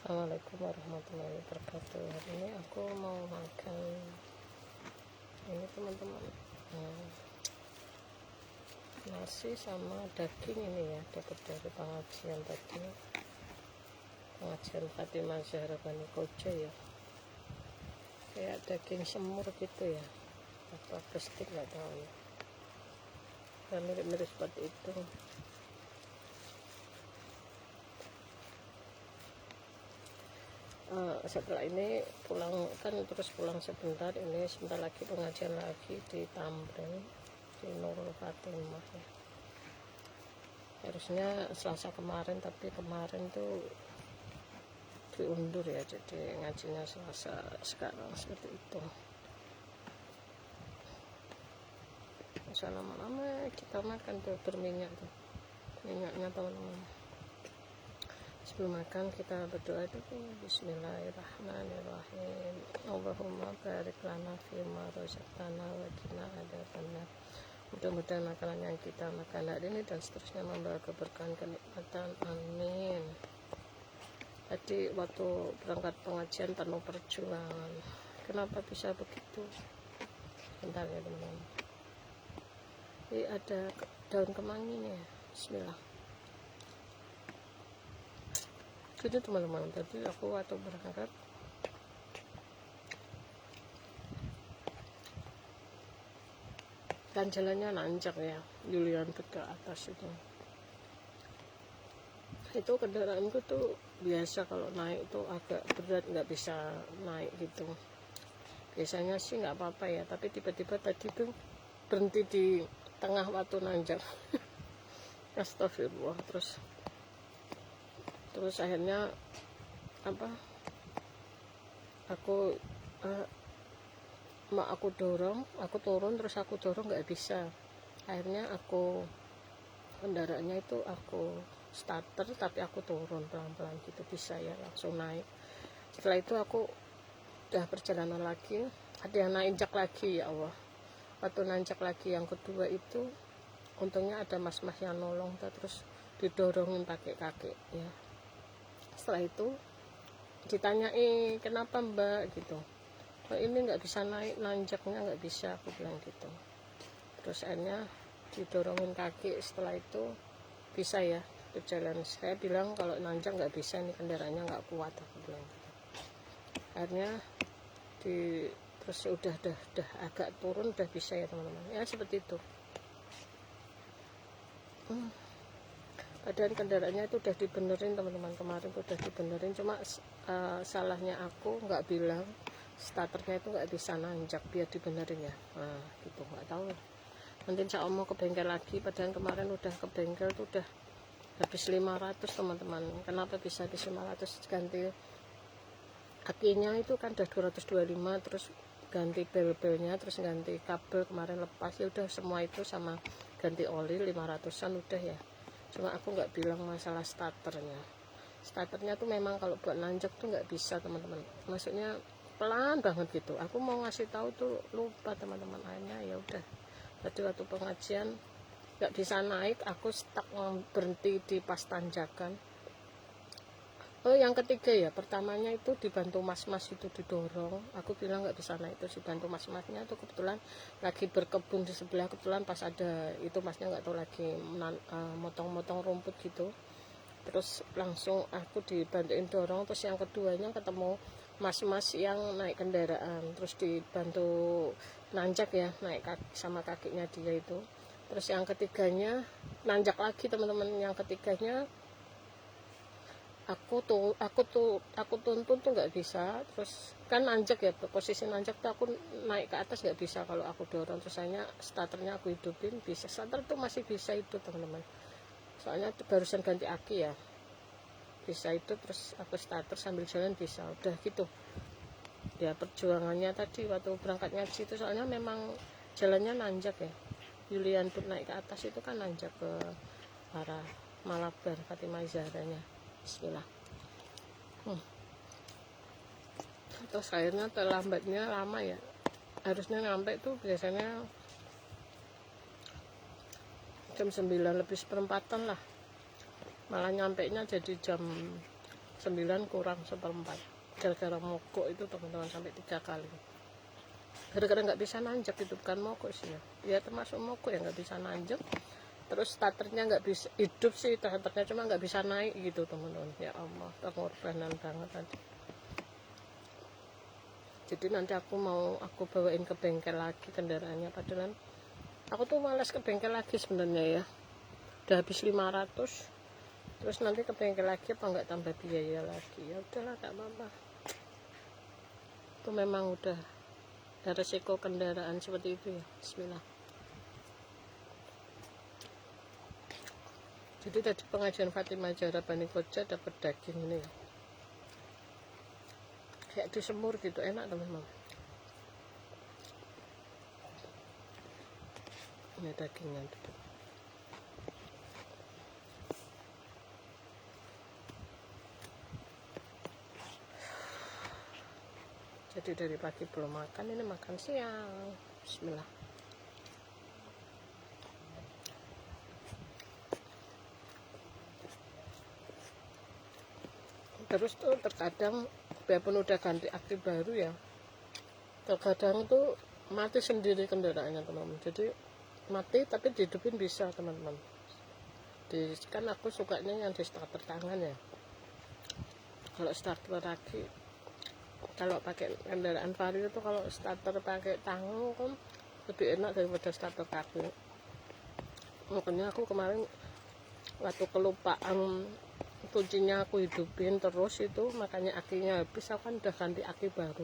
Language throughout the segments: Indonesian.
Assalamualaikum warahmatullahi wabarakatuh. Hari ini aku mau makan ini teman-teman, nasi sama daging ini ya, dapat dari pengajian tadi, pengajian Fatimah Zahra Bani Koja ya, kayak daging semur gitu ya, atau bestik nggak tahu ya, dan mirip-mirip seperti itu. Setelah ini pulang kan, terus pulang sebentar, ini sebentar lagi pengajian lagi di Tamrin di Nurul Fatimah ya. Harusnya Selasa kemarin, tapi kemarin tuh diundur ya, jadi ngajinya Selasa sekarang seperti itu. Masa lama-lama kita makan tuh berminyak tuh, minyaknya teman-teman. Sebelum makan kita berdoa dulu. Bismillahirrahmanirrahim. Allahumma barik lana fima razaqtana wa qina adzabannar. Mudah-mudahan makanan yang kita makan hari ini dan seterusnya membawa keberkahan, kenikmatan. Amin. Tadi waktu berangkat pengajian penuh perjuangan. Kenapa bisa begitu? Bentar ya teman-teman. Ini ada daun kemangi nih. Bismillah. Jadi teman-teman, tadi aku waktu berangkat kan jalannya nanjak ya, Julian ke atas itu kendaraanku tuh biasa kalau naik tuh agak berat, nggak bisa naik gitu. Biasanya sih nggak apa-apa ya, tapi tiba-tiba tadi tuh berhenti di tengah waktu nanjak. Astagfirullah. Terus akhirnya aku dorong, aku turun, terus aku dorong nggak bisa. Akhirnya kendaraannya itu aku starter, tapi aku turun pelan-pelan gitu, bisa ya langsung naik. Setelah itu aku udah perjalanan lagi, ada yang nanjak lagi, ya Allah. Waktu nanjak lagi yang kedua itu untungnya ada mas-mas yang nolong, terus didorongin pakai kaki ya. Setelah itu ditanyai, kenapa mbak gitu, oh, ini nggak bisa naik, nanjaknya nggak bisa, aku bilang gitu. Terus akhirnya didorongin kaki. Setelah itu bisa ya berjalan. Saya bilang kalau nanjak nggak bisa, ini kendaraannya nggak kuat, aku bilang gitu. Akhirnya terus udah agak turun, udah bisa ya teman-teman ya, seperti itu. Padahal kendaraannya itu udah dibenerin teman-teman, kemarin tuh udah dibenerin, cuma salahnya aku nggak bilang starternya itu nggak bisa nanjak, biar dibenerin ya. Nah gitu, nggak tahu, nanti insya Allah mau ke bengkel lagi. Padahal kemarin udah ke bengkel tuh udah habis 500 teman-teman. Kenapa bisa habis 500? Ganti akinya itu kan udah 225, terus ganti bel-belnya, terus ganti kabel kemarin lepas ya, udah semua itu sama ganti oli 500-an udah ya. Cuma aku nggak bilang masalah starternya tuh memang kalau buat nanjak tuh nggak bisa teman-teman, maksudnya pelan banget gitu. Aku mau ngasih tahu tuh lupa teman-teman. Akhirnya ya udah, tadi waktu pengajian nggak bisa naik, aku stuck berhenti di pas tanjakan. Oh yang ketiga ya, pertamanya itu dibantu mas-mas itu didorong, aku bilang nggak bisa naik, terus dibantu mas-masnya itu kebetulan lagi berkebun di sebelah, kebetulan pas ada itu masnya nggak tahu lagi motong-motong rumput gitu, terus langsung aku dibantuin dorong. Terus yang keduanya ketemu mas-mas yang naik kendaraan, terus dibantu nanjak ya, naik sama kakinya dia itu. Terus yang ketiganya nanjak lagi teman-teman. Yang ketiganya aku tuntun tuh nggak bisa. Terus kan nanjak ya, posisi nanjak tuh aku naik ke atas nggak bisa kalau aku dorong. Terus hanya starternya aku hidupin, bisa. Starter tuh masih bisa hidup teman-teman, soalnya barusan ganti aki ya, bisa itu. Terus aku starter sambil jalan bisa, udah gitu ya. Perjuangannya tadi waktu berangkat ngaji itu, soalnya memang jalannya nanjak ya, Julian pun naik ke atas itu kan nanjak ke arah Malabar Fatimah Zahranya. Bismillah. Terus akhirnya terlambatnya lama ya, harusnya nyampe tuh biasanya jam 9 lebih seperempatan lah, malah nyampe nya jadi jam 9 kurang 1/4 gara-gara mogok itu teman-teman, sampai 3 kali gara-gara nggak bisa nanjak. Itu bukan mogok sih ya, ya termasuk mogok ya, nggak bisa nanjak. Terus starternya nggak bisa hidup sih, starternya cuma nggak bisa naik gitu teman-teman. Ya Allah, pengorbanan banget tadi. Jadi nanti aku bawain ke bengkel lagi kendaraannya, padahal aku tuh malas ke bengkel lagi sebenarnya ya, udah habis 500. Terus nanti ke bengkel lagi apa nggak tambah biaya lagi, ya udahlah gak apa-apa. Itu memang udah ada resiko kendaraan seperti itu ya. Bismillah. Jadi tadi pengajian Fatimah Zahra Bani Koja dapat daging ini ya, kayak disemur gitu, enak teman-teman. Ini dagingnya tuh. Jadi dari pagi belum makan, ini makan siang. Bismillah. Terus tuh terkadang biarpun udah ganti aktif baru ya, terkadang tuh mati sendiri kendaraannya teman-teman. Jadi mati tapi dihidupin bisa teman-teman. Kan aku sukanya yang di starter tangan ya. Kalau starter kaki, kalau pakai kendaraan Vario itu kalau starter pakai tangan kan lebih enak daripada starter kaki. Makanya aku kemarin waktu kelupaan kuncinya aku hidupin terus itu, makanya akinya habis, aku kan udah ganti aki baru,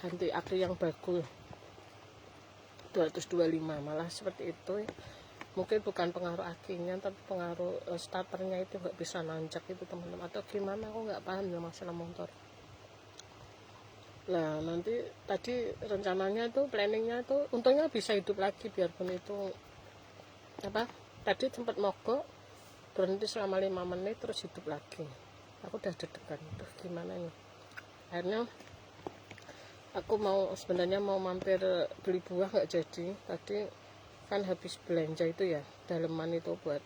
ganti aki yang bagus 225. Malah seperti itu, mungkin bukan pengaruh akinya tapi pengaruh starternya itu nggak bisa nanjak itu teman-teman, atau gimana aku nggak paham ya masalah motor. Nah nanti tadi rencananya tuh, planningnya tuh untungnya bisa hidup lagi, biarpun itu apa, tadi sempat mogok berhenti selama 5 menit terus hidup lagi. Aku udah deg-degan tuh gimana nih. Akhirnya aku sebenarnya mau mampir beli buah, nggak jadi. Tadi kan habis belanja itu ya, daleman itu buat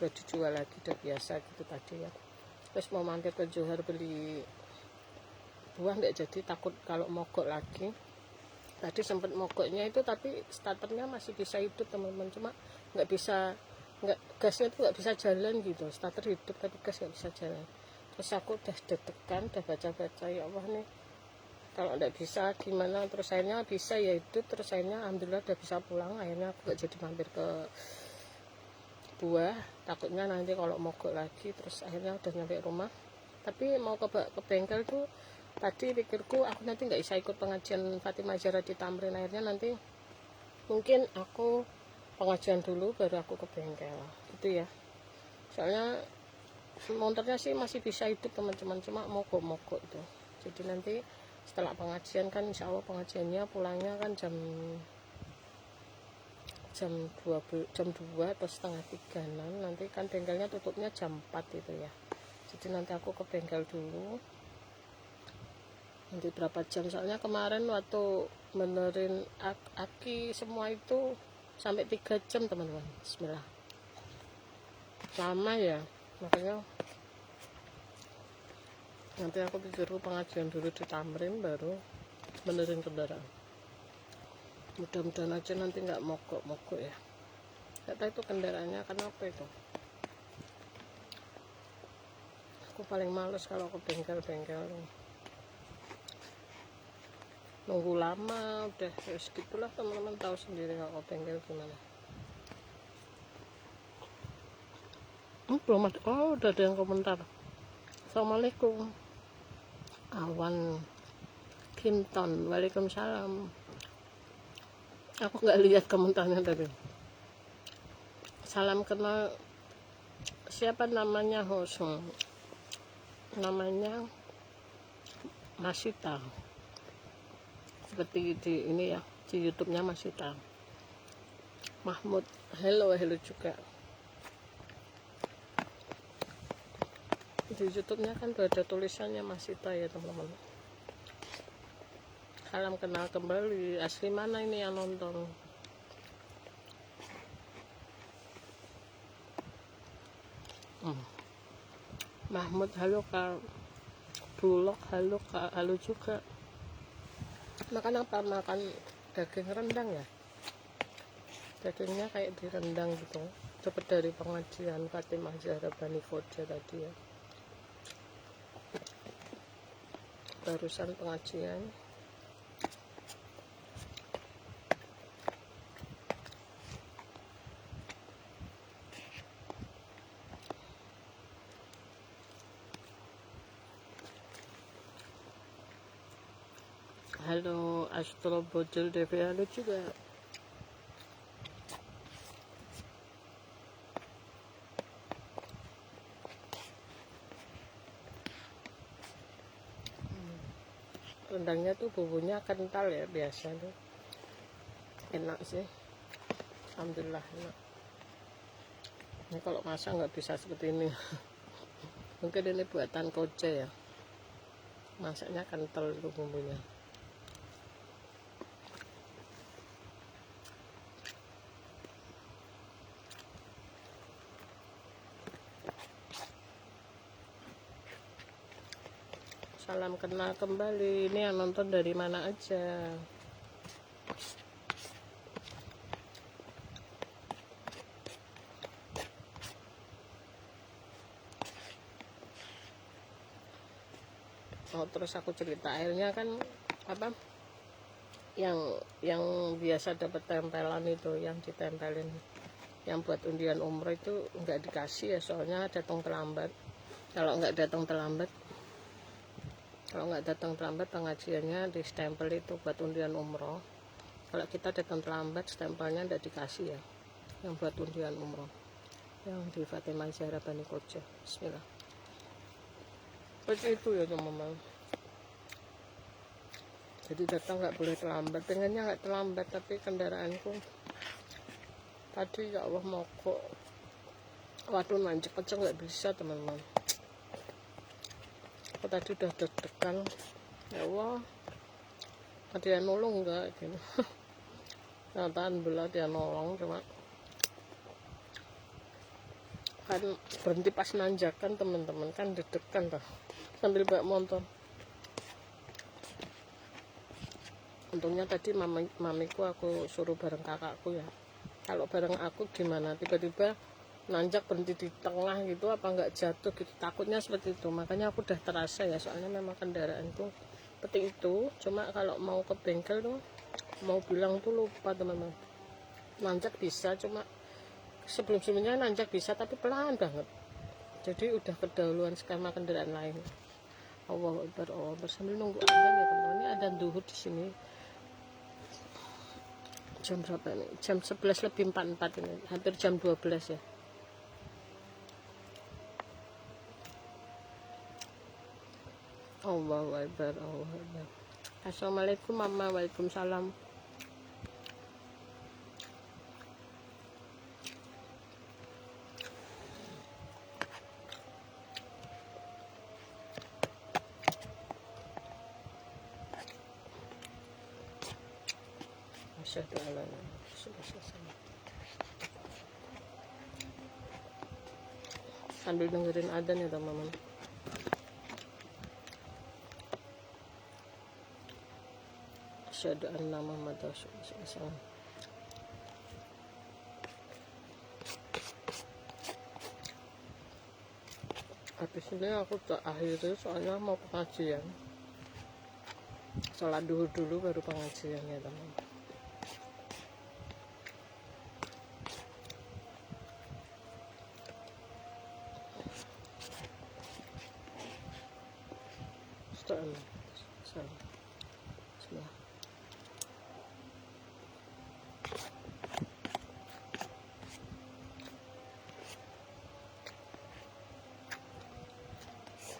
dijual lagi, udah biasa gitu tadi ya. Terus mau mampir ke Johar beli buah, nggak jadi, takut kalau mogok lagi. Tadi sempat mogoknya itu tapi starternya masih bisa hidup teman-teman, cuma gasnya itu nggak bisa jalan gitu. Starter hidup tapi gas nggak bisa jalan. Terus aku udah deg-degan, udah baca-baca, ya Allah nih kalau nggak bisa gimana. Terus akhirnya bisa ya hidup, terus akhirnya alhamdulillah udah bisa pulang. Akhirnya aku nggak jadi mampir ke buah, takutnya nanti kalau mogok lagi. Terus akhirnya udah nyampe rumah, tapi mau ke bengkel tuh tadi pikirku aku nanti nggak bisa ikut pengajian Fatimah Zahra di Tamrin. Akhirnya nanti mungkin aku pengajian dulu baru aku ke bengkel gitu ya, soalnya motornya sih masih bisa hidup teman-teman, cuma mogok itu. Jadi nanti setelah pengajian kan insya Allah pengajiannya pulangnya kan jam 2 atau setengah 3. Nanti kan bengkelnya tutupnya jam 4 itu ya. Jadi nanti aku ke bengkel dulu nanti berapa jam, soalnya kemarin waktu benerin aki semua itu sampai 3 jam teman-teman. Bismillah, lama ya. Makanya nanti aku pikirku pengajian dulu di Tamrin baru benerin kendaraan. Mudah-mudahan aja nanti nggak mogok ya. Nggak tahu itu kendaraannya kenapa itu. Aku paling males kalau ke bengkel-bengkel, nunggu lama. Udah ya segitulah teman-teman, tahu sendiri kalau ke bengkel gimana. Belum ada, oh udah ada yang komentar. Assalamualaikum Awan Kinton, waalaikumsalam. Aku nggak lihat komentarnya tadi. Salam kenal, siapa namanya host, namanya Masita, seperti di ini ya, di YouTube-nya Masita. Mahmud, hello juga. Di YouTube-nya kan tuh ada tulisannya Masita ya teman-teman. Salam kenal kembali. Asli mana ini yang nonton? Mahmud halo Kak, Bulog halo Kak, halo juga. Makan apa? Makan daging rendang ya, dagingnya kayak direndang gitu. Dapat dari pengajian Fatimah Zahra Bani Koja tadi ya, barusan pengajian. Halo Astro Bojol DV, halo juga. Rendangnya tuh bumbunya kental ya, biasa tuh enak sih, alhamdulillah enak. Ini kalau masak nggak bisa seperti ini. Mungkin ini buatan Koja ya, masaknya kental itu bumbunya. Salam kenal kembali. Ini yang nonton dari mana aja? Oh, terus aku cerita airnya kan apa? Yang biasa dapat tempelan itu, yang ditempelin, yang buat undian umroh itu nggak dikasih ya, soalnya datang terlambat. Kalau nggak datang terlambat pengajiannya di stempel itu buat undian umroh. Kalau kita datang terlambat, stempelnya nggak dikasih ya, yang buat undian umroh, yang di Fatimah Zahra Bani Koja. Bismillah. Seperti itu ya teman-teman. Jadi datang nggak boleh terlambat, pengennya nggak terlambat, tapi kendaraanku tadi ya Allah mogok, waduh nanjak aja nggak bisa teman-teman. Aku tadi udah deg-degan, ya Allah ada yang nolong nggak gitu. Ternyata alhamdulillah dia nolong, cuma kan berhenti pas nanjakan teman-teman, kan deg-degan tuh sambil bawa motor. Untungnya tadi mamiku aku suruh bareng kakakku ya. Kalau bareng aku gimana, tiba-tiba nanjak berhenti di tengah gitu, apa nggak jatuh gitu, takutnya seperti itu. Makanya aku udah terasa ya, soalnya memang kendaraanku seperti itu. Cuma kalau mau ke bengkel tuh, mau bilang tuh lupa teman-teman. Nanjak bisa, cuma sebelum-sebelumnya nanjak bisa tapi pelan banget. Jadi udah kedahuluan skema kendaraan lain. Allahu Akbar, Allahu Akbar, sambil nunggu adzan ya teman-teman. Ini adzan duhur di sini. Jam berapa nih? Jam 11 lebih 44 ini, hampir jam 12 ya. Allahu Akbar, Allahu Akbar. Assalamualaikum mama, waalaikumsalam. Asyhadu an la ilaha illallah. Sambil dengerin adzan ya teman-teman. Asyhadu anna Muhammadar Rasulullah. Habis ini aku tak akhiri, soalnya mau pengajian. Sholat dulu baru pengajian ya teman-teman. Bismillah.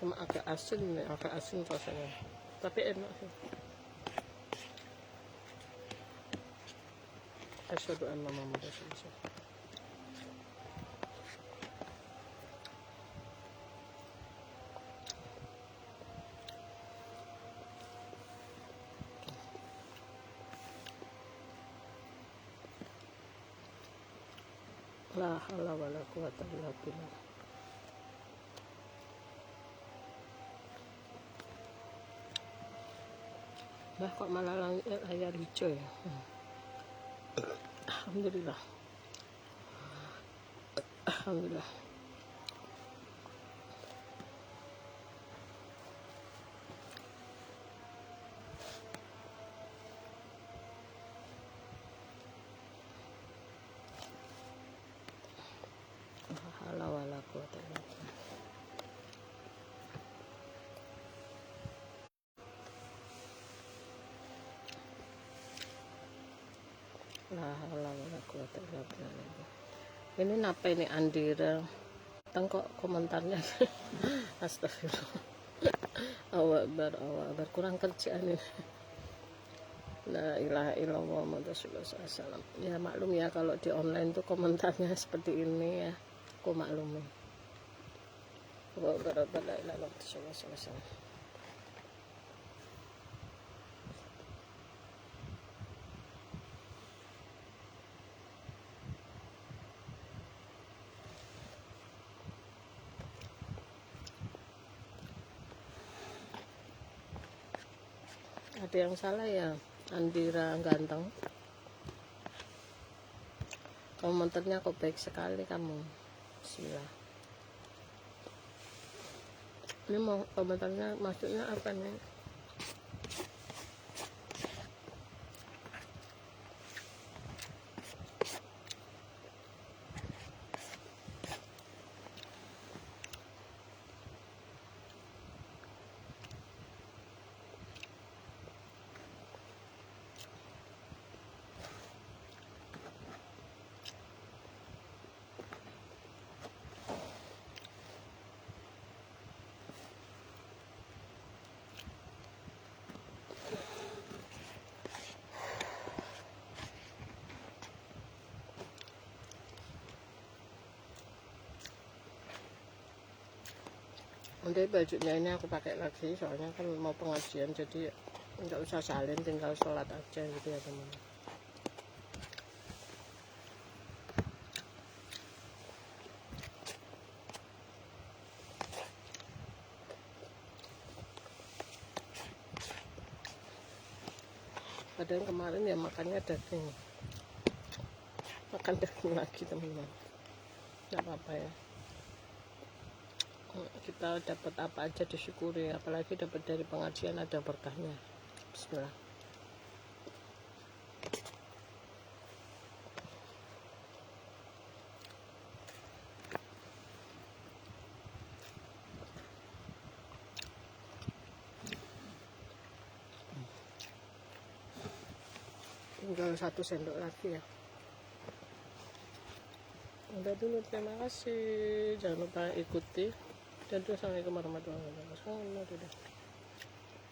Cuma agak asin rasanya, tapi enak sih. Asyhadu anna Muhammadar Rasulullah. La haula wala quwwata illa billah. Nah, kok malah langitnya layar hijau ya. Alhamdulillah. Alhamdulillah. La wala quwata illa billah. La haula wala quwata illa billah. Ini napa ini Andira? Kok komentarnya astagfirullah. Allah kurang kerjaan ini. La ilaha illallah Muhammadur Rasulullah SAW. Ya maklum ya kalau di online tuh komentarnya seperti ini ya. Aku maklumi. La ilaha illallah. Ada yang salah ya, Andira ganteng. Komentarnya kok baik sekali kamu. Bismillah. Ini mau komentarnya maksudnya apa nih? Nanti bajunya ini aku pakai lagi soalnya kan mau pengajian, jadi nggak usah salin, tinggal sholat aja gitu ya teman. Padahal kemarin ya makannya daging, makan daging lagi teman-teman. Nggak apa-apa ya, kita dapat apa aja disyukuri, apalagi dapat dari pengajian ada berkahnya. Bismillah. Tinggal 1 sendok lagi ya. Udah dulu, terima kasih, jangan lupa ikuti, dan assalamualaikum warahmatullahi wabarakatuh.